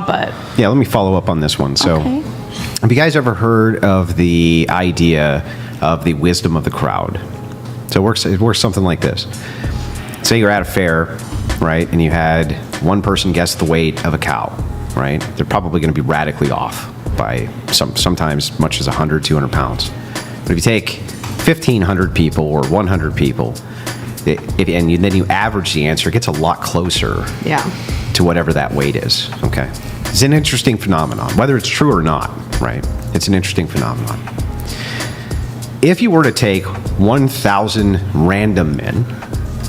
but Yeah, let me follow up on this one. So, Okay. have you guys ever heard of the idea of the wisdom of the crowd? So it works something like this. Say you're at a fair, right, and you had one person guess the weight of a cow, right? They're probably going to be radically off by sometimes much as 100, 200 pounds. But if you take 1,500 people or 100 people, then you average the answer, it gets a lot closer to whatever that weight is, okay? It's an interesting phenomenon, whether it's true or not, right? It's an interesting phenomenon. If you were to take 1,000 random men,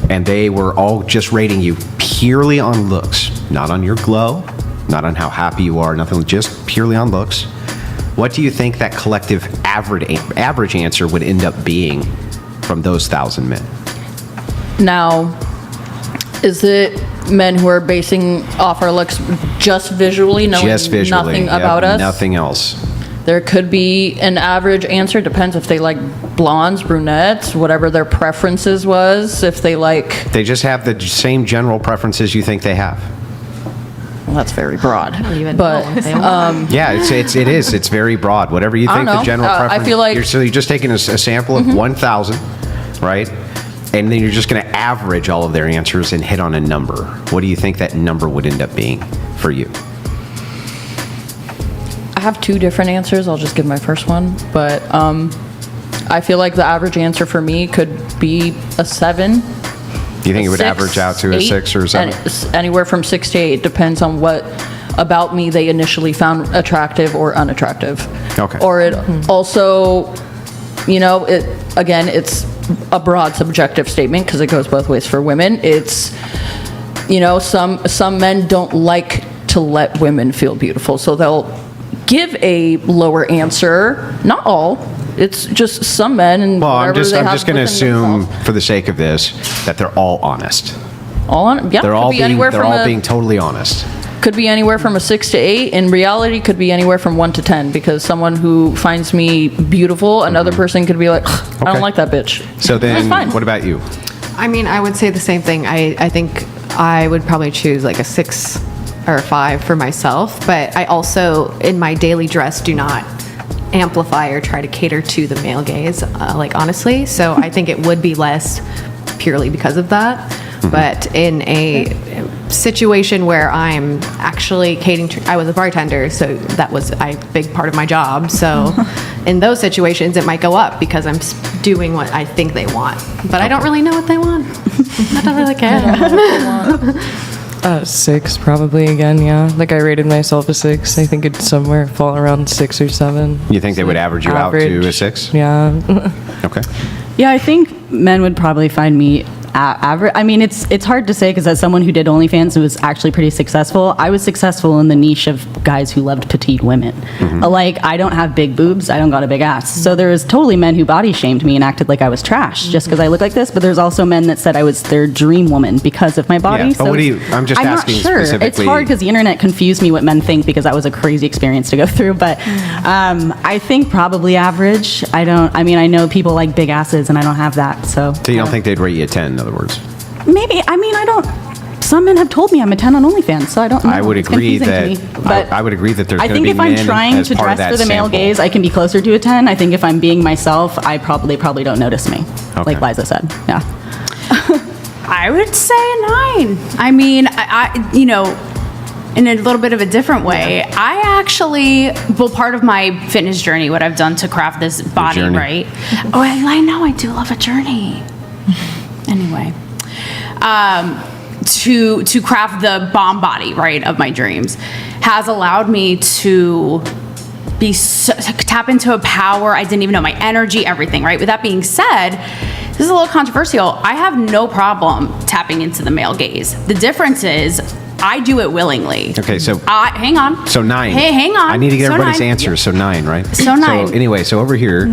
and they were all just rating you purely on looks, not on your glow, not on how happy you are, nothing, just purely on looks, what do you think that collective average answer would end up being from those 1,000 men? Now, is it men who are basing off our looks just visually, knowing nothing about us? Nothing else. There could be an average answer, depends if they like blondes, brunettes, whatever their preferences was, if they like... They just have the same general preferences you think they have. Well, that's very broad. But Yeah, it is. It's very broad. Whatever you think the general preference... I feel like... So you're just taking a sample of 1,000, right? And then you're just going to average all of their answers and hit on a number. What do you think that number would end up being for you? I have two different answers. I'll just give my first one. But I feel like the average answer for me could be a 7. Do you think it would average out to a 6 or a 7? Anywhere from 6 to 8. Depends on what about me they initially found attractive or unattractive. Okay. Or it also, it's a broad subjective statement because it goes both ways for women. It's, some men don't like to let women feel beautiful, so they'll give a lower answer. Not all. It's just some men and I'm just going to assume, for the sake of this, that they're all honest. They're all being totally honest. Could be anywhere from a 6 to 8. In reality, could be anywhere from 1 to 10. Because someone who finds me beautiful, another person could be like, I don't like that bitch. So then, what about you? I mean, I would say the same thing. I think I would probably choose like a 6 or a 5 for myself. But I also, in my daily dress, do not amplify or try to cater to the male gaze, honestly. So I think it would be less purely because of that. But in a situation where I'm actually catering to, I was a bartender, so that was a big part of my job. So in those situations, it might go up because I'm doing what I think they want. But I don't really know what they want. I don't really care. 6 probably again, yeah. Like I rated myself a 6. I think it'd somewhere fall around 6 or 7. You think they would average you out to a 6? Yeah. Okay. Yeah, I think men would probably find me average. I mean, it's hard to say because as someone who did OnlyFans and was actually pretty successful, I was successful in the niche of guys who loved petite women. Like, I don't have big boobs, I don't got a big ass. So there was totally men who body shamed me and acted like I was trash just because I look like this. But there's also men that said I was their dream woman because of my body. Yeah, but I'm just asking not sure. specifically. It's hard because the internet confused me what men think because that was a crazy experience to go through. But I think probably average. I know people like big asses and I don't have that. So you don't think they'd rate you a 10, in other words? Maybe. I mean, I don't. Some men have told me I'm a 10 on OnlyFans, so I don't know. I would agree that. I would agree that there's going to be men. I think if I'm trying to dress for the male gaze, I can be closer to a 10. I think if I'm being myself, they probably don't notice me. Okay. Like Liza said. Yeah. I would say a 9. I mean, in a little bit of a different way, I actually, part of my fitness journey, what I've done to craft this body, right? Oh, I know, I do love a journey. Anyway, to craft the bomb body, right, of my dreams, has allowed me to tap into a power I didn't even know, my energy, everything, right? With that being said, this is a little controversial. I have no problem tapping into the male gaze. The difference is I do it willingly. Okay, so hang on. So 9. Hey, hang on. I need to get everybody's 9. answers. So 9, right? So 9. So anyway, so over here,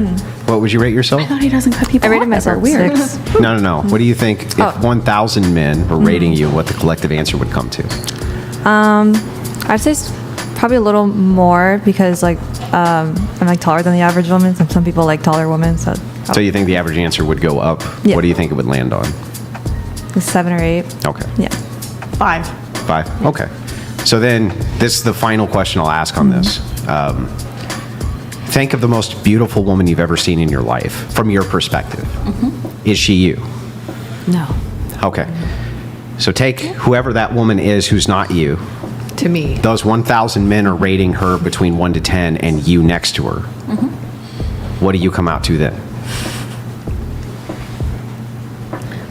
what would you rate yourself? I thought he doesn't cut people. I rated myself weird. 6. No. What do you think if 1,000 men were rating you, what the collective answer would come to? I'd say probably a little more because I'm taller than the average woman. Some people like taller women. So you think the average answer would go up? Yeah. What do you think it would land on? 7 or 8. Okay. Yeah. 5. 5. Okay. So then, this is the final question I'll ask on this. Think of the most beautiful woman you've ever seen in your life, from your perspective. Is she you? No. Okay. So take whoever that woman is who's not you. To me. Those 1,000 men are rating her between 1 to 10 and you next to her. What do you come out to then?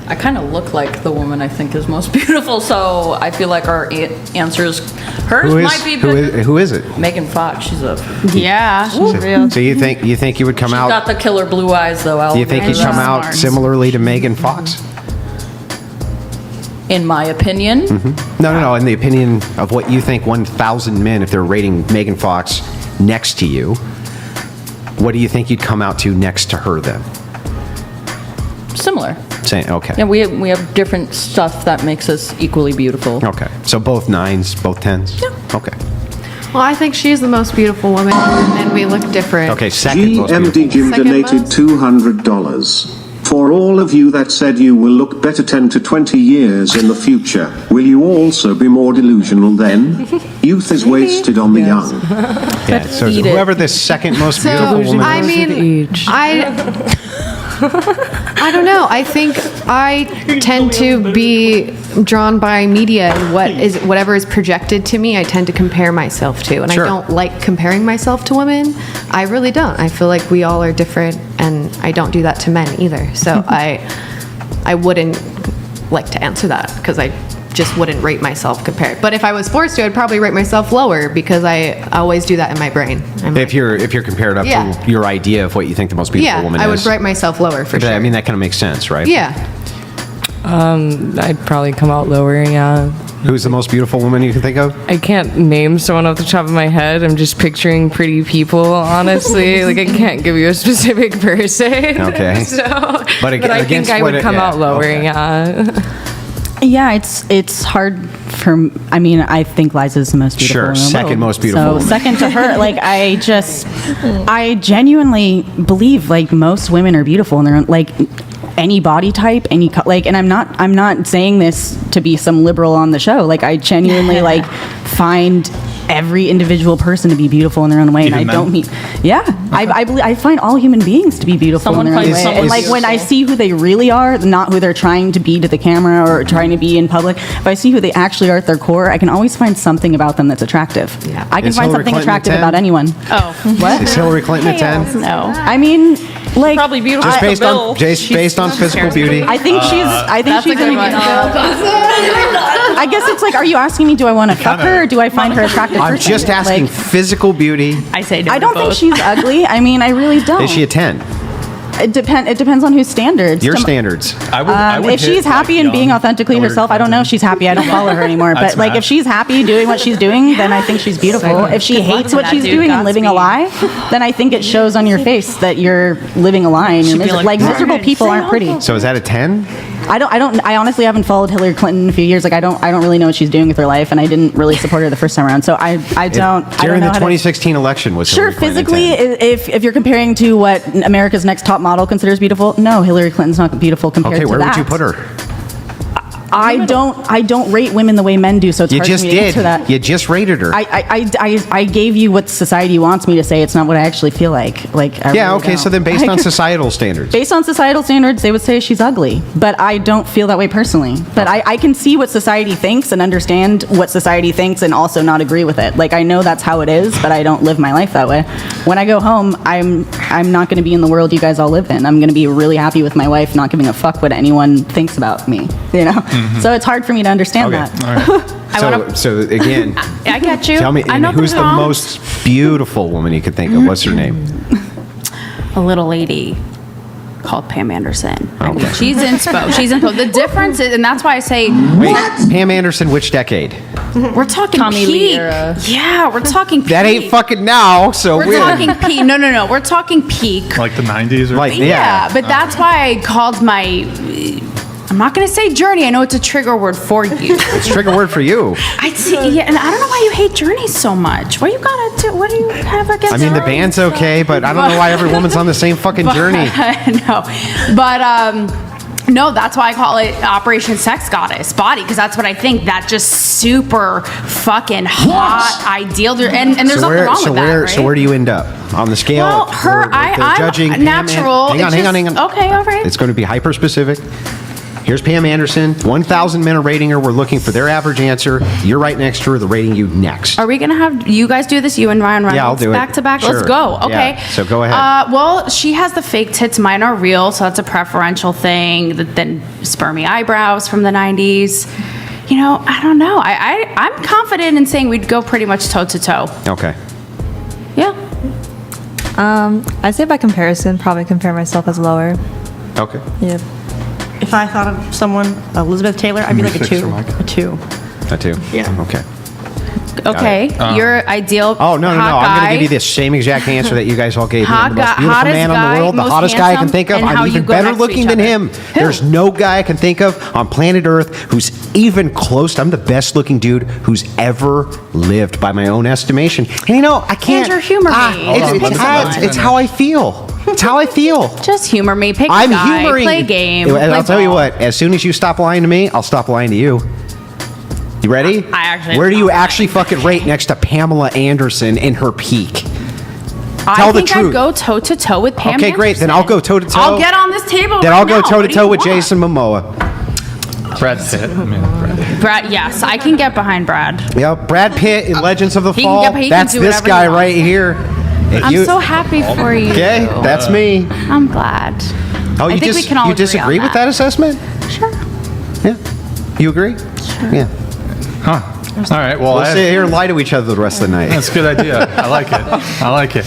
I kind of look like the woman I think is most beautiful, so I feel like our answers, hers might be who is it? Megan Fox. She's a. Yeah. So you think you would come She's out? got the killer blue eyes, though. Do you think you'd come out Smart. similarly to Megan Fox? In my opinion, No. In the opinion of what you think 1,000 men, if they're rating Megan Fox next to you, what do you think you'd come out to next to her then? similar. Saying, okay. Yeah, we have different stuff that makes us equally beautiful. Okay. So both 9s, both 10s? Yeah. Okay. Well, I think she's the most beautiful woman, and we look different. Okay, second most GMD beautiful. Jim Second donated most? $200. For all of you that said you will look better 10 to 20 years in the future, will you also be more delusional then? Youth is wasted on the young. Yeah, so eat it. whoever the second most So, beautiful woman I is. mean, I don't know. I think I tend to be drawn by media and whatever is projected to me, I tend to compare myself to. And Sure. I don't like comparing myself to women. I really don't. I feel like we all are different, and I don't do that to men either. So I wouldn't like to answer that because I just wouldn't rate myself compared. But if I was forced to, I'd probably rate myself lower because I always do that in my brain. I'm If you're compared up Yeah. to your idea of what you think the most beautiful yeah, woman I would is. rate myself lower for But, sure. I mean, that kind of makes sense, right? Yeah. I'd probably come out lower, yeah. Who's the most beautiful woman you can think of? I can't name someone off the top of my head. I'm just picturing pretty people, honestly. Like, I can't give you a specific person. Okay. So, But ag- I think against I what would it- come yeah, out lower, okay. yeah. Yeah, it's hard for. I mean, I think Liza's the most beautiful. Sure, in the second world. most beautiful So woman. second to her, like I genuinely believe like most women are beautiful in their own, like any body type, and I'm not saying this to be some liberal on the show. Like I genuinely like find every individual person to be beautiful in their own way, Even and I men? don't mean. Yeah, I believe I find all human beings to be beautiful Someone in their own finds way, someone and like when I beautiful. see who they really are, not who they're trying to be to the camera or trying to be in public. If I see who they actually are at their core, I can always find something about them that's attractive. Yeah. I can Is find Hillary something Clinton a attractive 10? about anyone. Oh, What? Is Hillary Clinton a 10? no. I mean, like Probably beautiful. Just for based Bill. on based on physical beauty. I think she's. I think That's a she's. good one. I guess it's like, are you asking me? Do I want to fuck her, or do I find her attractive? I'm person? just asking Like, physical beauty. I say no I to don't think both. she's ugly. I mean, I really don't. Is she a 10? It depends on whose standards. Your Some- standards. I would if hit, she's happy like, and being young authentically Hillary herself, I don't know if Clinton. she's happy. I don't follow her anymore. I'd But like, if smash. she's happy doing what she's doing, then I think she's beautiful. If she Good luck hates to what that she's dude. doing and living a lie, Godspeed. then I think it shows on your face that you're living a lie and you're She'd be miserable. Like like, miserable people aren't pretty. So is that a 10? I honestly haven't followed Hillary Clinton in a few years. Like I don't really know what she's doing with her life, and I didn't really support her the first time around. So I don't. During know the how to- 2016 election was Sure, Hillary Clinton a physically, 10? if you're comparing to what America's Next Top Model considers beautiful, no, Hillary Clinton's not beautiful compared Okay, to where that. would you put her? I don't rate women the way men do, so it's You hard just for me to did. answer that. You just rated her. I gave you what society wants me to say. It's not what I actually feel like. Like I yeah, really okay, so don't. then based on societal standards. Based on societal standards, they would say she's ugly, but I don't feel that way personally. But I can see what society thinks and understand what society thinks and also not agree with it. Like I know that's how it is, but I don't live my life that way. When I go home, I'm not going to be in the world you guys all live in. I'm going to be really happy with my wife, not giving a fuck what anyone thinks about me. You know, so it's hard for me to understand Okay. that. All right. So again, I get you. tell me, I and know who's the songs. most beautiful woman you could think of? What's her name? A little lady called Pam Anderson. I mean, Okay. she's inspo. She's inspo. The difference is, and that's why I say Wait, Pam Anderson, which decade? we're talking Tommy peak. Lee era. Yeah, we're talking peak. That ain't fucking now, so We're talking peak. No. We're talking peak. Like the 90s or Like, Yeah, but that's why I called my. I'm not going to say journey. I know it's a trigger word for you. It's a trigger word for you. I see. Yeah, and I don't know why you hate Journey so much. What do you gotta do? What do you have against? I mean, the Journey? band's okay, but I don't know why every woman's on the same fucking journey. No, but No, that's why I call it Operation Sex Goddess body, because that's what I think. That just super fucking hot ideal. And there's nothing wrong with that, right? So where do you end up on the scale? Well, I'm judging Pam natural. Hang on. Okay, all right. It's going to be hyper specific. Here's Pam Anderson. 1,000 men are rating her. We're looking for their average answer. You're right next to her. They're rating you next. Are we going to have you guys do this? You and Ryan Reynolds Yeah, I'll do it. back to back? Sure. Let's go. Okay. Yeah, so go ahead. Well, she has the fake tits. Mine are real, so that's a preferential thing. Then spermy eyebrows from the 90s. You know, I don't know. I'm confident in saying we'd go pretty much toe to toe. Okay. Yeah. I'd say by comparison, probably compare myself as lower. Okay. Yeah. If I thought of someone, Elizabeth Taylor, I'd be like a 2. A 2. That too? Yeah. Okay. Okay. Your ideal. Oh, no. hot I'm going to guy. give you the same exact answer that you guys all gave me. Hot I'm the most guy- beautiful hottest man on guy, the world, the most hottest guy I can handsome, think of. and how I'm you even go better next to looking each than other. him. Who? There's no guy I can think of on planet Earth who's even close. I'm the best looking dude who's ever lived by my own estimation. And you know, I can't. Andrew, humor me. Just pick someone. It's how I feel. It's how I feel. Just humor me. Pick I'm a guy. humoring. Play a game. And play I'll tell you ball. what. As soon as you stop lying to me, I'll stop lying to you. You ready? I actually Where do am you not actually fucking rate next to Pamela Anderson in her peak? I Tell the think truth. I'd go toe to toe with Pam. Okay, great. Then Anderson. I'll go toe to toe. I'll get on this table. Then right I'll go now. toe to What do toe you with want? Jason Momoa. Brad Pitt. I mean, Brad Pitt. Brad, yes, I can get behind Brad. Yep, Brad Pitt in Legends of the He can Fall. he can That's do this whatever guy he wants. right here. If I'm you- so happy for you. Okay, that's me. I'm glad. Oh, I you think we can all you agree disagree on with that assessment? Sure. Yeah. You agree? Sure. Yeah. Huh. All right. Well, We'll sit here and lie to each other the rest of the night. that's a good idea. I like it.